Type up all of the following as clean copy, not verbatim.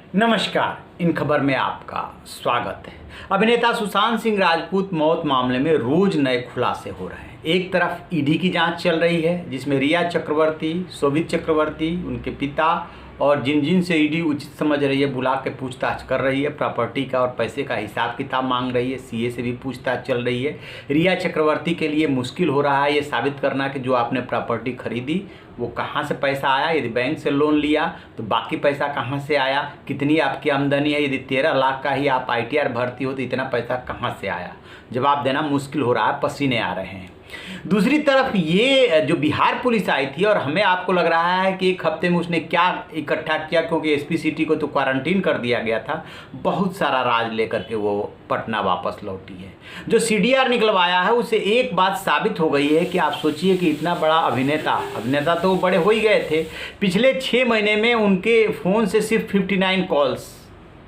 नमस्कार। इन खबर में आपका स्वागत है। अभिनेता सुशांत सिंह राजपूत मौत मामले में रोज नए खुलासे हो रहे हैं। एक तरफ ईडी की जांच चल रही है जिसमें रिया चक्रवर्ती, शोभित चक्रवर्ती, उनके पिता और जिन जिन से ईडी उचित समझ रही है बुला के पूछताछ कर रही है, प्रॉपर्टी का और पैसे का हिसाब किताब मांग रही है। सीए से भी पूछताछ चल रही है। रिया चक्रवर्ती के लिए मुश्किल हो रहा है ये साबित करना कि जो आपने प्रॉपर्टी खरीदी वो कहाँ से पैसा आया। यदि बैंक से लोन लिया तो बाकी पैसा कहाँ से आया, कितनी आपकी आमदनी है। यदि 13 लाख का ही आप ITR भर्ती हो तो इतना पैसा कहाँ से आया, जवाब देना मुश्किल हो रहा है, पसीने आ रहे हैं। दूसरी तरफ ये जो बिहार पुलिस आई थी और हमें आपको लग रहा है कि एक हफ्ते में उसने क्या इकट्ठा किया, क्योंकि SP सिटी को तो क्वारंटीन कर दिया गया था, बहुत सारा राज लेकर के वो पटना वापस लौटी है। जो CDR निकलवाया है उससे एक बात साबित हो गई है कि आप सोचिए कि इतना बड़ा अभिनेता तो बड़े हो ही गए थे। पिछले 6 महीने में उनके फ़ोन से सिर्फ 59 कॉल्स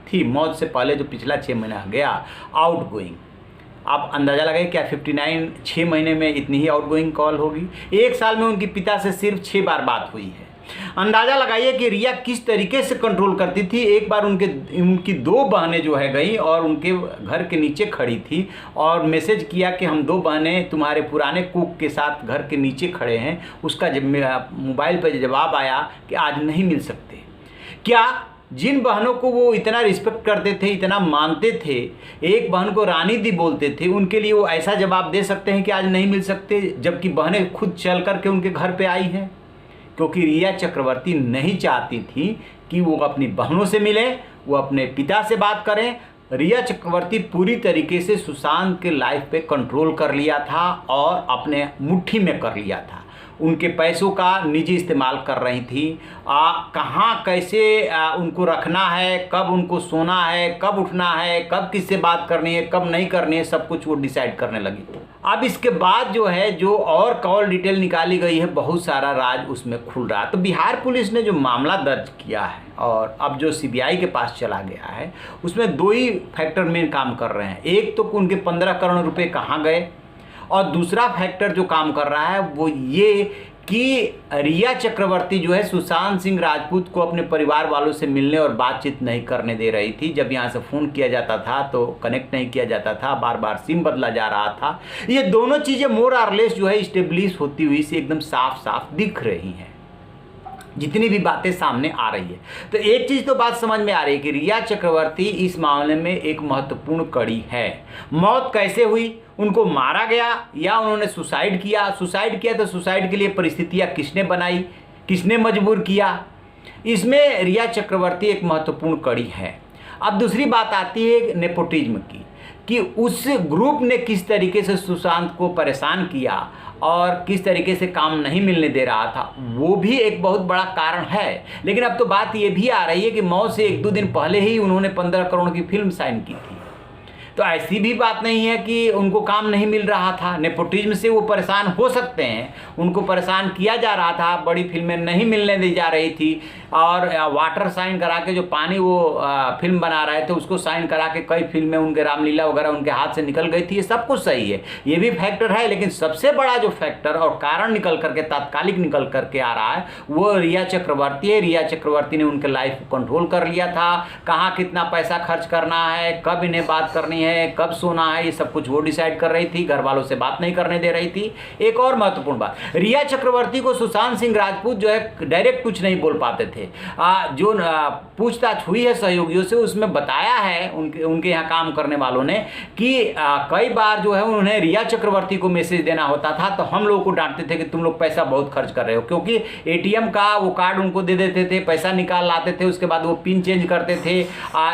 थी। मौत से पहले जो पिछला 6 महीना गया आउटगोइंग, आप अंदाज़ा लगाइए क्या 59 6 महीने में इतनी ही आउटगोइंग कॉल होगी। एक साल में उनके पिता से सिर्फ 6 बार बात हुई है। अंदाज़ा लगाइए कि रिया किस तरीके से कंट्रोल करती थी। एक बार उनकी 2 बहनें जो है गई और उनके घर के नीचे खड़ी थी और मैसेज किया कि हम 2 बहनें तुम्हारे पुराने कुक के साथ घर के नीचे खड़े हैं। उसका जब मोबाइल पर जवाब आया कि आज नहीं मिल सकते। क्या जिन बहनों को वो इतना रिस्पेक्ट करते थे, इतना मानते थे, एक बहन को रानी दी बोलते थे, उनके लिए वो ऐसा जवाब दे सकते हैं कि आज नहीं मिल सकते, जबकि बहनें खुद चल करके उनके घर पे आई हैं? क्योंकि रिया चक्रवर्ती नहीं चाहती थी कि वो अपनी बहनों से मिले, वो अपने पिता से बात करें। रिया चक्रवर्ती पूरी तरीके से सुशांत के लाइफ पे कंट्रोल कर लिया था और अपने मुट्ठी में कर लिया था। उनके पैसों का निजी इस्तेमाल कर रही थी। कहाँ कैसे उनको रखना है, कब उनको सोना है, कब उठना है, कब किससे बात करनी है, कब नहीं करनी है, सब कुछ वो डिसाइड करने लगी थी। अब इसके बाद जो है जो और कॉल डिटेल निकाली गई है, बहुत सारा राज उसमें खुल रहा है। तो बिहार पुलिस ने जो मामला दर्ज किया है और अब जो CBI के पास चला गया है उसमें 2 ही फैक्टर मेन काम कर रहे हैं। एक तो उनके 15 करोड़ रुपए कहाँ गए और दूसरा फैक्टर जो काम कर रहा है वो ये कि रिया चक्रवर्ती जो है सुशांत सिंह राजपूत को अपने परिवार वालों से मिलने और बातचीत नहीं करने दे रही थी। जब यहाँ से फ़ोन किया जाता था तो कनेक्ट नहीं किया जाता था, बार बार सिम बदला जा रहा था। ये दोनों चीज़ें मोर और लेस जो है इस्टेब्लिश होती हुई से एकदम साफ साफ दिख रही हैं जितनी भी बातें सामने आ रही है। तो एक चीज़ तो बात समझ में आ रही है कि रिया चक्रवर्ती इस मामले में एक महत्वपूर्ण कड़ी है। मौत कैसे हुई, उनको मारा गया या उन्होंने सुसाइड किया तो सुसाइड के लिए परिस्थितियां किसने बनाई, किसने मजबूर किया, इसमें रिया चक्रवर्ती एक महत्वपूर्ण कड़ी है। अब दूसरी बात आती है नेपोटिज्म की, कि उस ग्रुप ने किस तरीके से सुशांत को परेशान किया और किस तरीके से काम नहीं मिलने दे रहा था, वो भी एक बहुत बड़ा कारण है। लेकिन अब तो बात ये भी आ रही है कि मौत से 1-2 दिन पहले ही उन्होंने 15 करोड़ की फिल्म साइन की थी। तो ऐसी भी बात नहीं है कि उनको काम नहीं मिल रहा था। नेपोटिज्म से वो परेशान हो सकते हैं, उनको परेशान किया जा रहा था, बड़ी फिल्में नहीं मिलने दी जा रही थी और वाटर साइन करा के जो पानी वो फिल्म बना रहे थे उसको साइन करा के कई फिल्में उनके रामलीला वगैरह उनके हाथ से निकल गई थी। ये सब कुछ सही है, ये भी फैक्टर है। लेकिन सबसे बड़ा जो फैक्टर और कारण निकल करके तात्कालिक निकल करके आ रहा है वो रिया चक्रवर्ती है। रिया चक्रवर्ती ने उनके लाइफ को कंट्रोल कर लिया था। कहाँ कितना पैसा खर्च करना है, कब इन्हें बात करनी है, कब सोना है, ये सब कुछ वो डिसाइड कर रही थी। घर वालों से बात नहीं करने दे रही थी। एक और महत्वपूर्ण बात, रिया चक्रवर्ती को सुशांत सिंह राजपूत जो है डायरेक्ट कुछ नहीं बोल पाते थे। जो पूछताछ हुई है सहयोगियों से उसमें बताया है उनके यहाँ काम करने वालों ने कि कई बार जो है उन्हें रिया चक्रवर्ती को मैसेज देना होता था तो हम लोगों को डांटते थे कि तुम लोग पैसा बहुत खर्च कर रहे हो, क्योंकि ATM का वो कार्ड उनको दे देते थे, पैसा निकाल लाते थे, उसके बाद वो पिन चेंज करते थे।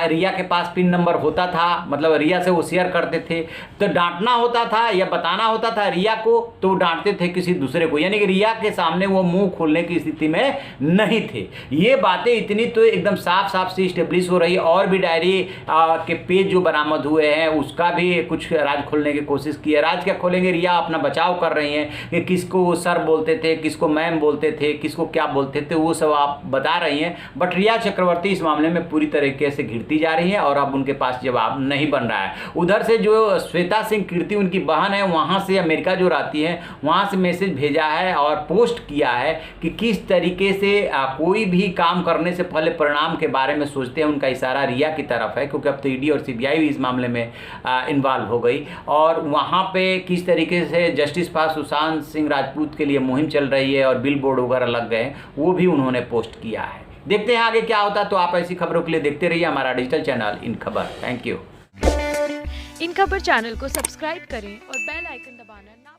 रिया के पास पिन नंबर होता था, मतलब रिया से वो शेयर करते थे। तो डांटना होता था या बताना होता था रिया को तो डांटते थे किसी दूसरे को, यानी कि रिया के सामने वो मुंह खोलने की स्थिति में नहीं थे। ये बातें इतनी तो एकदम साफ साफ से स्टेब्लिश हो रही है। और भी डायरी के पेज जो बरामद हुए हैं उसका भी कुछ राज खोलने की कोशिश की है। राज क्या खोलेंगे, रिया अपना बचाव कर रही हैं कि किसको वो सर बोलते थे, किसको मैम बोलते थे, किसको क्या बोलते थे, वो सब आप बता रही हैं। बट रिया चक्रवर्ती इस मामले में पूरी तरीके से घिरती जा रही है और अब उनके पास जवाब नहीं बन रहा है। उधर से जो श्वेता सिंह कीर्ति उनकी बहन है, वहाँ से अमेरिका जो रहती है, वहाँ से मैसेज भेजा है और पोस्ट किया है कि किस तरीके से कोई भी काम करने से पहले परिणाम के बारे में सोचते हैं। उनका इशारा रिया की तरफ है, क्योंकि अब तो ईडी और सीबीआई भी इस मामले में इन्वॉल्व हो गई। और वहाँ पे किस तरीके से जस्टिस फॉर सुशांत सिंह राजपूत के लिए मुहिम चल रही है और बिल बोर्ड वगैरह लग गए, वो भी उन्होंने पोस्ट किया है। देखते हैं आगे क्या होता है। तो आप ऐसी खबरों के लिए देखते रहिए हमारा डिजिटल चैनल इन खबर। Thank you. इन खबर चैनल को सब्सक्राइब करें और बेल आइकन दबाना ना